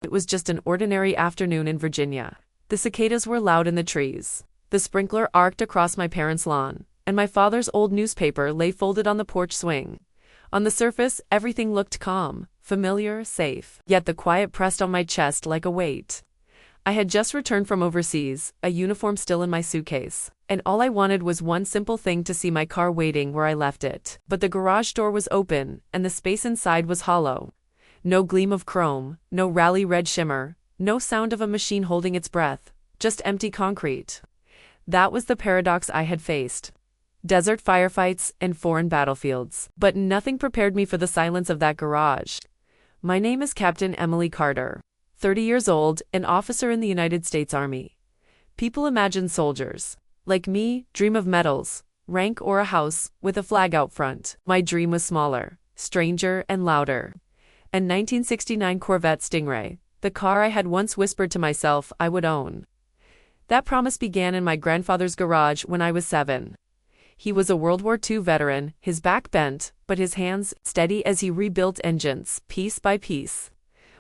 It was just an ordinary afternoon in Virginia. The cicadas were loud in the trees. The sprinkler arced across my parents' lawn, and my father's old newspaper lay folded on the porch swing. On the surface, everything looked calm, familiar, safe. Yet the quiet pressed on my chest like a weight. I had just returned from overseas, a uniform still in my suitcase, and all I wanted was one simple thing: to see my car waiting where I left it. But the garage door was open, and the space inside was hollow. No gleam of chrome, no rally red shimmer, no sound of a machine holding its breath, just empty concrete. That was the paradox I had faced. Desert firefights and foreign battlefields. But nothing prepared me for the silence of that garage. My name is Captain Emily Carter, 30 years old, an officer in the United States Army. People imagine soldiers, like me, dream of medals, rank, or a house with a flag out front. My dream was smaller, stranger, and louder. A 1969 Corvette Stingray, the car I had once whispered to myself I would own. That promise began in my grandfather's garage when I was 7. He was a World War II veteran, his back bent, but his hands steady as he rebuilt engines, piece by piece.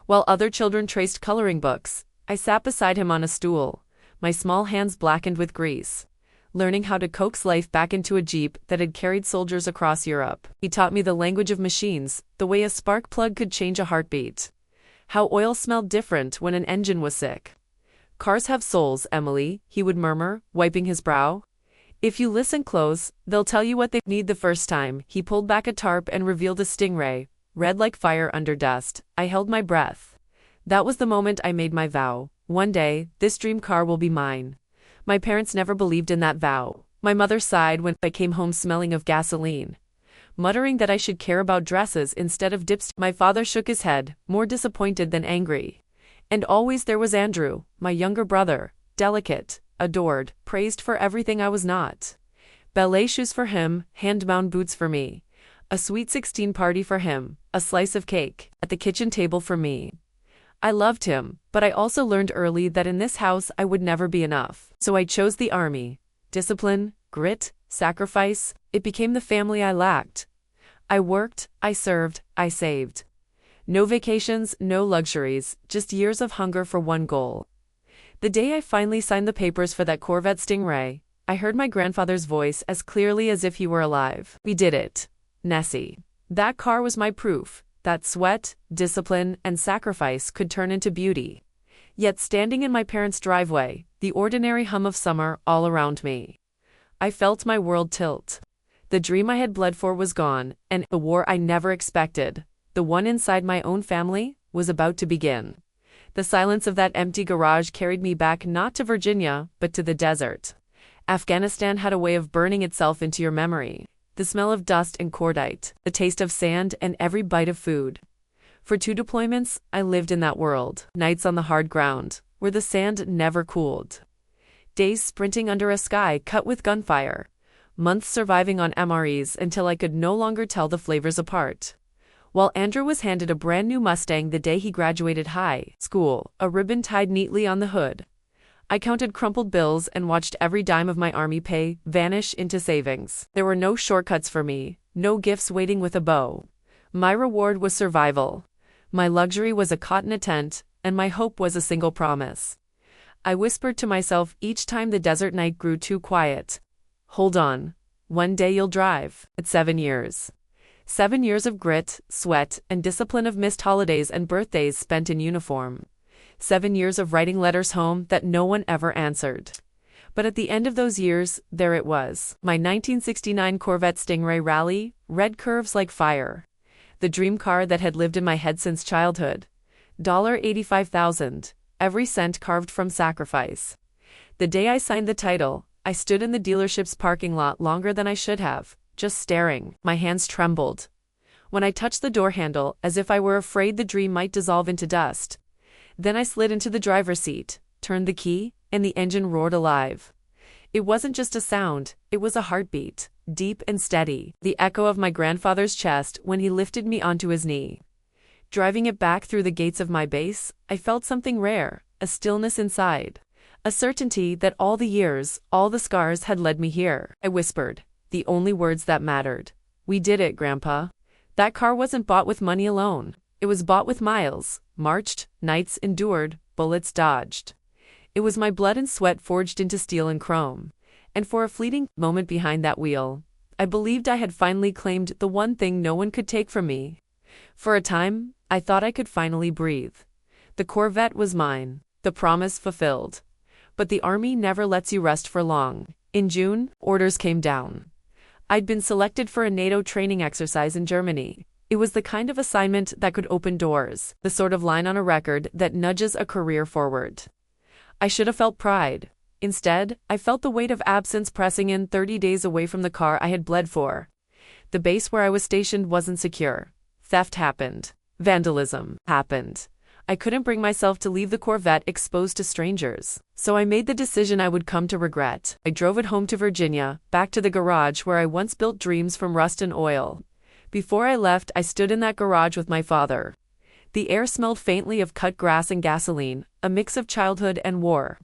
While other children traced coloring books, I sat beside him on a stool, my small hands blackened with grease, learning how to coax life back into a Jeep that had carried soldiers across Europe. He taught me the language of machines, the way a spark plug could change a heartbeat, how oil smelled different when an engine was sick. "Cars have souls, Emily," he would murmur, wiping his brow. "If you listen close, they'll tell you what they need the first time." He pulled back a tarp and revealed a Stingray, red like fire under dust. I held my breath. That was the moment I made my vow. One day, this dream car will be mine. My parents never believed in that vow. My mother sighed when I came home smelling of gasoline, muttering that I should care about dresses instead of dips. My father shook his head, more disappointed than angry. And always there was Andrew, my younger brother, delicate, adored, praised for everything I was not. Ballet shoes for him, hand-bound boots for me. A sweet 16 party for him, a slice of cake at the kitchen table for me. I loved him, but I also learned early that in this house I would never be enough. So I chose the Army. Discipline, grit, sacrifice, it became the family I lacked. I worked, I served, I saved. No vacations, no luxuries, just years of hunger for one goal. The day I finally signed the papers for that Corvette Stingray, I heard my grandfather's voice as clearly as if he were alive. "We did it, Nessie." That car was my proof that sweat, discipline, and sacrifice could turn into beauty. Yet standing in my parents' driveway, the ordinary hum of summer all around me, I felt my world tilt. The dream I had bled for was gone, and the war I never expected, the one inside my own family, was about to begin. The silence of that empty garage carried me back not to Virginia, but to the desert. Afghanistan had a way of burning itself into your memory. The smell of dust and cordite, the taste of sand and every bite of food. For 2 deployments, I lived in that world. Nights on the hard ground, where the sand never cooled. Days sprinting under a sky cut with gunfire. Months surviving on MREs until I could no longer tell the flavors apart. While Andrew was handed a brand new Mustang the day he graduated high school, a ribbon tied neatly on the hood, I counted crumpled bills and watched every dime of my Army pay vanish into savings. There were no shortcuts for me, no gifts waiting with a bow. My reward was survival. My luxury was a cot in a tent, and my hope was a single promise. I whispered to myself each time the desert night grew too quiet. "Hold on. One day you'll drive." At 7 years. 7 years of grit, sweat, and discipline, of missed holidays and birthdays spent in uniform. 7 years of writing letters home that no one ever answered. But at the end of those years, there it was. My 1969 Corvette Stingray Rally, red curves like fire. The dream car that had lived in my head since childhood. $85,000, every cent carved from sacrifice. The day I signed the title, I stood in the dealership's parking lot longer than I should have, just staring. My hands trembled when I touched the door handle, as if I were afraid the dream might dissolve into dust. Then I slid into the driver's seat, turned the key, and the engine roared alive. It wasn't just a sound, it was a heartbeat, deep and steady, the echo of my grandfather's chest when he lifted me onto his knee. Driving it back through the gates of my base, I felt something rare, a stillness inside, a certainty that all the years, all the scars had led me here. I whispered, the only words that mattered. "We did it, Grandpa." That car wasn't bought with money alone. It was bought with miles, marched, nights endured, bullets dodged. It was my blood and sweat forged into steel and chrome. And for a fleeting moment behind that wheel, I believed I had finally claimed the one thing no one could take from me. For a time, I thought I could finally breathe. The Corvette was mine, the promise fulfilled. But the Army never lets you rest for long. In June, orders came down. I'd been selected for a NATO training exercise in Germany. It was the kind of assignment that could open doors, the sort of line on a record that nudges a career forward. I should have felt pride. Instead, I felt the weight of absence pressing in 30 days away from the car I had bled for. The base where I was stationed wasn't secure. Theft happened. Vandalism happened. I couldn't bring myself to leave the Corvette exposed to strangers. So I made the decision I would come to regret. I drove it home to Virginia, back to the garage where I once built dreams from rust and oil. Before I left, I stood in that garage with my father. The air smelled faintly of cut grass and gasoline, a mix of childhood and war.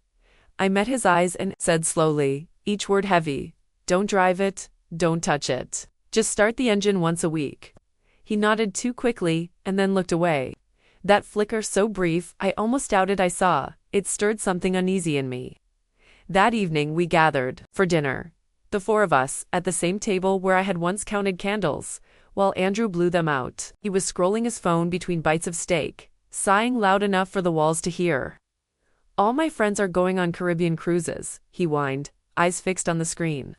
I met his eyes and said slowly, each word heavy, "Don't drive it, don't touch it. Just start the engine once a week." He nodded too quickly, and then looked away. That flicker so brief, I almost doubted I saw. It stirred something uneasy in me. That evening we gathered, for dinner. The four of us, at the same table where I had once counted candles, while Andrew blew them out. He was scrolling his phone between bites of steak, sighing loud enough for the walls to hear. "All my friends are going on Caribbean cruises," he whined, eyes fixed on the screen.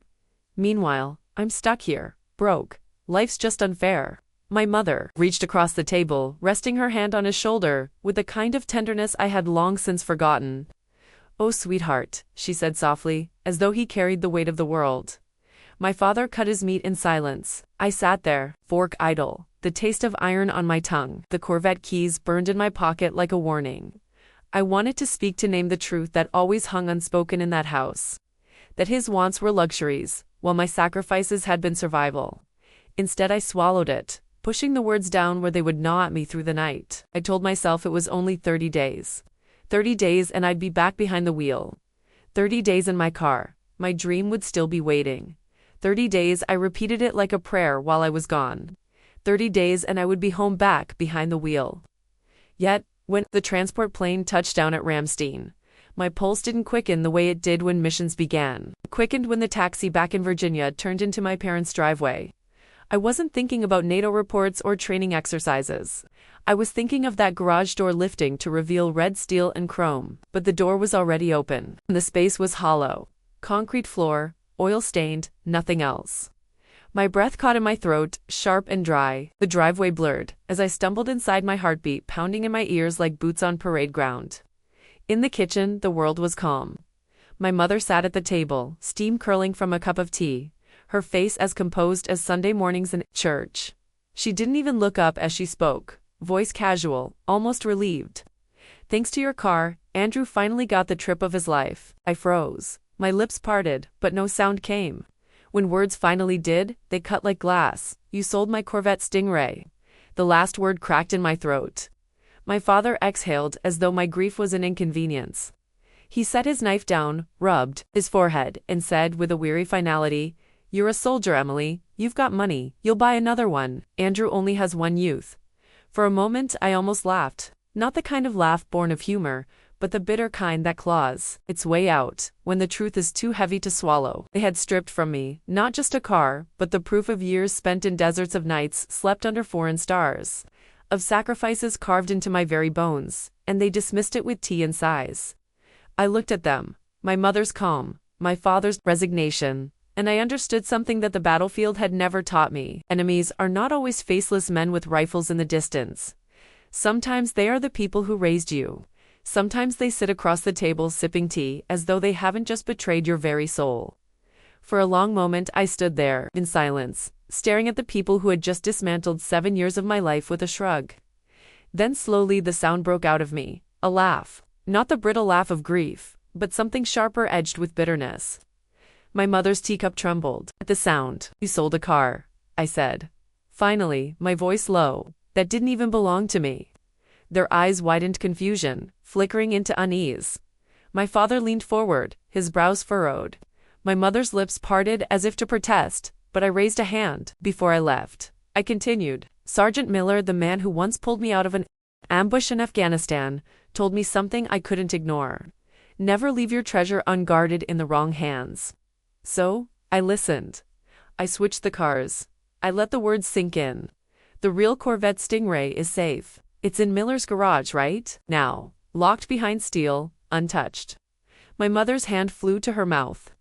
"Meanwhile, I'm stuck here, broke. Life's just unfair." My mother reached across the table, resting her hand on his shoulder, with a kind of tenderness I had long since forgotten. "Oh, sweetheart," she said softly, as though he carried the weight of the world. My father cut his meat in silence. I sat there, fork idle, the taste of iron on my tongue. The Corvette keys burned in my pocket like a warning. I wanted to speak, to name the truth that always hung unspoken in that house. That his wants were luxuries, while my sacrifices had been survival. Instead I swallowed it, pushing the words down where they would gnaw at me through the night. I told myself it was only 30 days. 30 days and I'd be back behind the wheel. 30 days in my car. My dream would still be waiting. 30 days, I repeated it like a prayer while I was gone. 30 days and I would be home, back behind the wheel. Yet, when the transport plane touched down at Ramstein, my pulse didn't quicken the way it did when missions began. It quickened when the taxi back in Virginia turned into my parents' driveway. I wasn't thinking about NATO reports or training exercises. I was thinking of that garage door lifting to reveal red steel and chrome, but the door was already open. The space was hollow. Concrete floor, oil-stained, nothing else. My breath caught in my throat, sharp and dry. The driveway blurred, as I stumbled inside, my heartbeat pounding in my ears like boots on parade ground. In the kitchen, the world was calm. My mother sat at the table, steam curling from a cup of tea, her face as composed as Sunday mornings in church. She didn't even look up as she spoke, voice casual, almost relieved. "Thanks to your car, Andrew finally got the trip of his life." I froze. My lips parted, but no sound came. When words finally did, they cut like glass. "You sold my Corvette Stingray." The last word cracked in my throat. My father exhaled as though my grief was an inconvenience. He set his knife down, rubbed his forehead, and said with a weary finality, "You're a soldier, Emily. You've got money. You'll buy another one. Andrew only has one youth." For a moment I almost laughed. Not the kind of laugh born of humor, but the bitter kind that claws its way out when the truth is too heavy to swallow. They had stripped from me, not just a car, but the proof of years spent in deserts, of nights slept under foreign stars, of sacrifices carved into my very bones, and they dismissed it with tea and sighs. I looked at them, my mother's calm, my father's resignation, and I understood something that the battlefield had never taught me. Enemies are not always faceless men with rifles in the distance. Sometimes they are the people who raised you. Sometimes they sit across the table sipping tea as though they haven't just betrayed your very soul. For a long moment I stood there, in silence, staring at the people who had just dismantled 7 years of my life with a shrug. Then slowly the sound broke out of me, a laugh. Not the brittle laugh of grief, but something sharper edged with bitterness. My mother's teacup trembled at the sound. "You sold a car," I said. Finally, my voice low, that didn't even belong to me. Their eyes widened confusion, flickering into unease. My father leaned forward, his brows furrowed. My mother's lips parted as if to protest, but I raised a hand. "Before I left," I continued, "Sergeant Miller, the man who once pulled me out of an Ambush in Afghanistan told me something I couldn't ignore. Never leave your treasure unguarded in the wrong hands. So, I listened. I switched the cars. I let the words sink in. The real Corvette Stingray is safe. It's in Miller's garage right now, locked behind steel, untouched. My mother's hand flew to her mouth.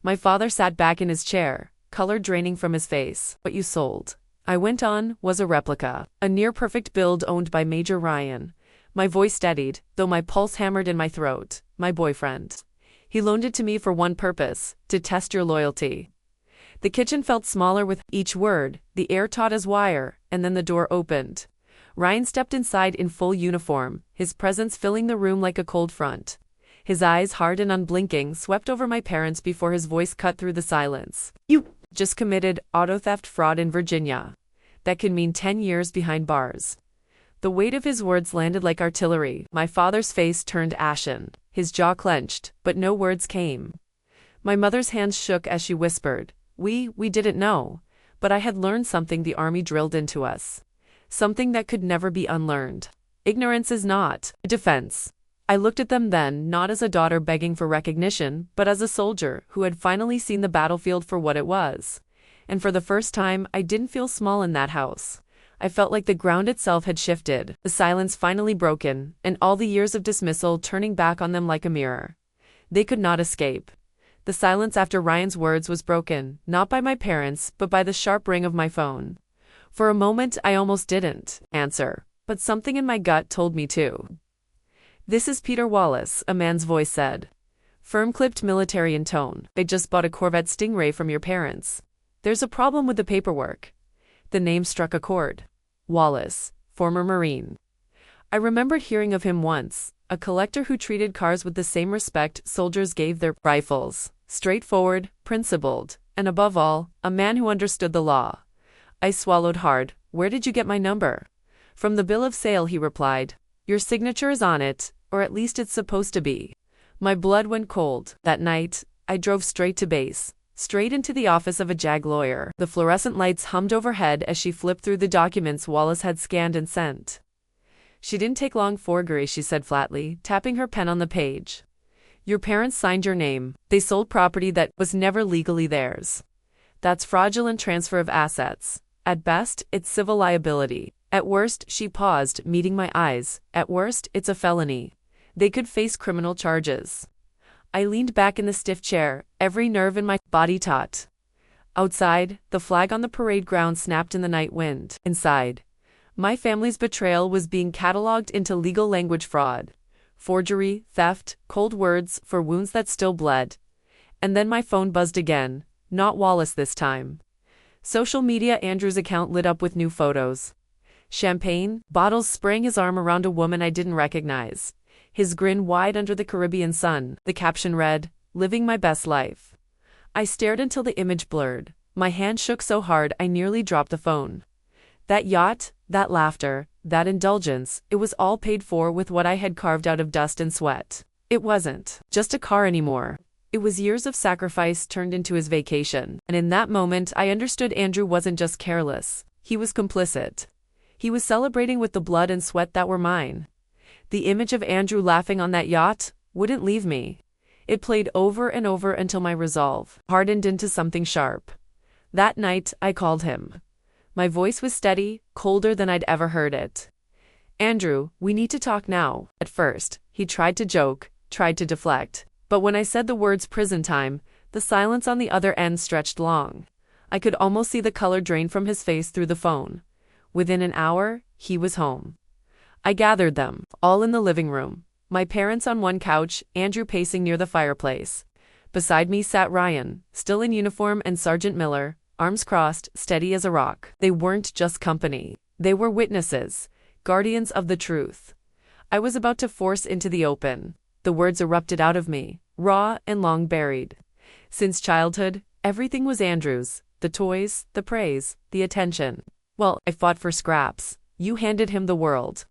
My father sat back in his chair, color draining from his face. What you sold, I went on, was a replica, a near-perfect build owned by Major Ryan. My voice steadied, though my pulse hammered in my throat. My boyfriend. He loaned it to me for one purpose, to test your loyalty. The kitchen felt smaller with each word, the air taut as wire, and then the door opened. Ryan stepped inside in full uniform, his presence filling the room like a cold front. His eyes, hard and unblinking, swept over my parents before his voice cut through the silence. You just committed auto theft fraud in Virginia. That could mean 10 years behind bars. The weight of his words landed like artillery. My father's face turned ashen. His jaw clenched, but no words came. My mother's hands shook as she whispered, We didn't know. But I had learned something the army drilled into us. Something that could never be unlearned. Ignorance is not a defense. I looked at them then, not as a daughter begging for recognition, but as a soldier who had finally seen the battlefield for what it was. And for the first time, I didn't feel small in that house. I felt like the ground itself had shifted, the silence finally broken, and all the years of dismissal turning back on them like a mirror. They could not escape. The silence after Ryan's words was broken, not by my parents, but by the sharp ring of my phone. For a moment, I almost didn't answer, but something in my gut told me to. This is Peter Wallace, a man's voice said. Firm, clipped, military in tone. I just bought a Corvette Stingray from your parents. There's a problem with the paperwork. The name struck a chord. Wallace, former Marine. I remembered hearing of him once, a collector who treated cars with the same respect soldiers gave their rifles. Straightforward, principled, and above all, a man who understood the law. I swallowed hard. Where did you get my number? From the bill of sale, he replied. Your signature is on it, or at least it's supposed to be. My blood went cold. That night, I drove straight to base. Straight into the office of a JAG lawyer. The fluorescent lights hummed overhead as she flipped through the documents Wallace had scanned and sent. She didn't take long, Forgery, she said flatly, tapping her pen on the page. Your parents signed your name. They sold property that was never legally theirs. That's fraudulent transfer of assets. At best, it's civil liability. At worst, she paused, meeting my eyes. At worst, it's a felony. They could face criminal charges. I leaned back in the stiff chair, every nerve in my body taut. Outside, the flag on the parade ground snapped in the night wind. Inside, my family's betrayal was being catalogued into legal language: fraud, forgery, theft, cold words for wounds that still bled. And then my phone buzzed again, not Wallace this time. Social media, Andrew's account lit up with new photos. Champagne bottles spraying his arm around a woman I didn't recognize. His grin wide under the Caribbean sun. The caption read, Living my best life. I stared until the image blurred. My hand shook so hard I nearly dropped the phone. That yacht, that laughter, that indulgence, it was all paid for with what I had carved out of dust and sweat. It wasn't just a car anymore. It was years of sacrifice turned into his vacation. And in that moment I understood Andrew wasn't just careless. He was complicit. He was celebrating with the blood and sweat that were mine. The image of Andrew laughing on that yacht wouldn't leave me. It played over and over until my resolve hardened into something sharp. That night, I called him. My voice was steady, colder than I'd ever heard it. Andrew, we need to talk now. At first, he tried to joke, tried to deflect. But when I said the words prison time, the silence on the other end stretched long. I could almost see the color drain from his face through the phone. Within an hour, he was home. I gathered them, all in the living room. My parents on one couch, Andrew pacing near the fireplace. Beside me sat Ryan, still in uniform, and Sergeant Miller, arms crossed, steady as a rock. They weren't just company. They were witnesses, guardians of the truth. I was about to force into the open. The words erupted out of me, raw and long buried. Since childhood, everything was Andrew's. The toys, the praise, the attention. Well, I fought for scraps. You handed him the world.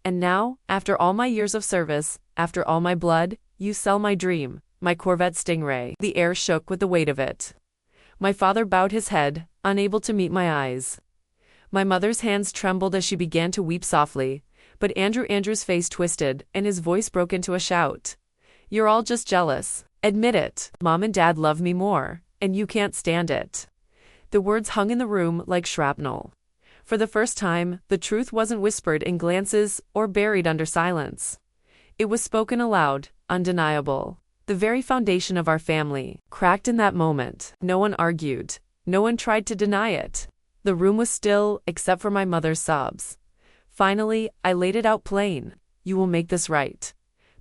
And now, after all my years of service, after all my blood, you sell my dream, my Corvette Stingray. The air shook with the weight of it. My father bowed his head, unable to meet my eyes. My mother's hands trembled as she began to weep softly, But Andrew's face twisted, and his voice broke into a shout. You're all just jealous. Admit it. Mom and Dad love me more, and you can't stand it. The words hung in the room like shrapnel. For the first time, the truth wasn't whispered in glances or buried under silence. It was spoken aloud, undeniable. The very foundation of our family cracked in that moment. No one argued. No one tried to deny it. The room was still, except for my mother's sobs. Finally, I laid it out plain. You will make this right.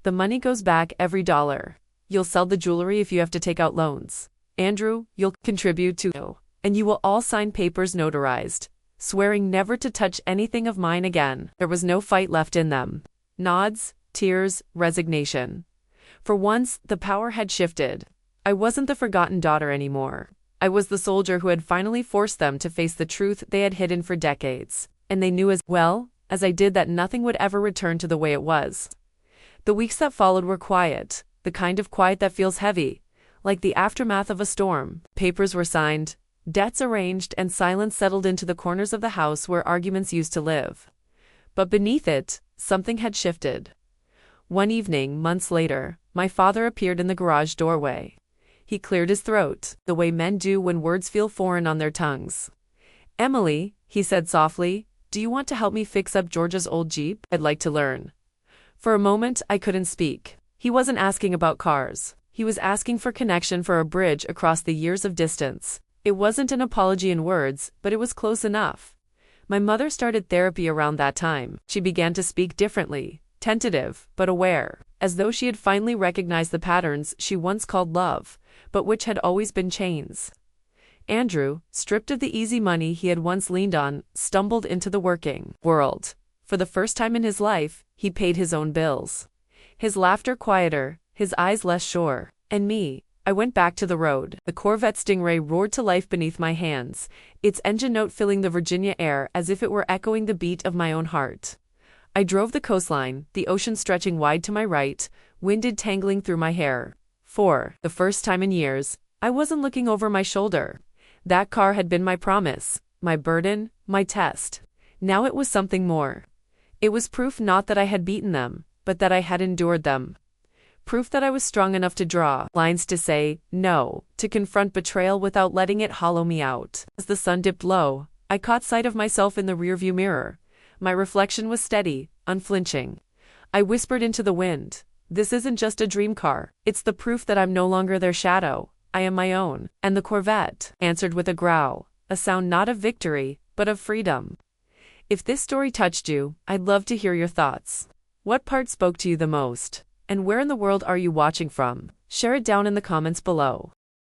The money goes back every dollar. You'll sell the jewelry if you have to take out loans. Andrew, you'll contribute to, and you will all sign papers notarized, swearing never to touch anything of mine again. There was no fight left in them. Nods, tears, resignation. For once, the power had shifted. I wasn't the forgotten daughter anymore. I was the soldier who had finally forced them to face the truth they had hidden for decades. And they knew as well as I did that nothing would ever return to the way it was. The weeks that followed were quiet, the kind of quiet that feels heavy, like the aftermath of a storm. Papers were signed, debts arranged, and silence settled into the corners of the house where arguments used to live. But beneath it, something had shifted. One evening, months later, my father appeared in the garage doorway. He cleared his throat, the way men do when words feel foreign on their tongues. Emily, he said softly, do you want to help me fix up Georgia's old Jeep? I'd like to learn. For a moment, I couldn't speak. He wasn't asking about cars. He was asking for connection, for a bridge across the years of distance. It wasn't an apology in words, but it was close enough. My mother started therapy around that time. She began to speak differently, tentative, but aware, as though she had finally recognized the patterns she once called love, but which had always been chains. Andrew, stripped of the easy money he had once leaned on, stumbled into the working world. For the first time in his life, he paid his own bills. His laughter quieter, his eyes less sure. And me, I went back to the road. The Corvette Stingray roared to life beneath my hands, its engine note filling the Virginia air as if it were echoing the beat of my own heart. I drove the coastline, the ocean stretching wide to my right, wind tangling through my hair. For the first time in years, I wasn't looking over my shoulder. That car had been my promise, my burden, my test. Now it was something more. It was proof not that I had beaten them, but that I had endured them. Proof that I was strong enough to draw lines, to say no, to confront betrayal without letting it hollow me out. As the sun dipped low, I caught sight of myself in the rearview mirror. My reflection was steady, unflinching. I whispered into the wind, this isn't just a dream car, it's the proof that I'm no longer their shadow. I am my own. And the Corvette answered with a growl, a sound not of victory, but of freedom. If this story touched you, I'd love to hear your thoughts. What part spoke to you the most? And where in the world are you watching from? Share it down in the comments below.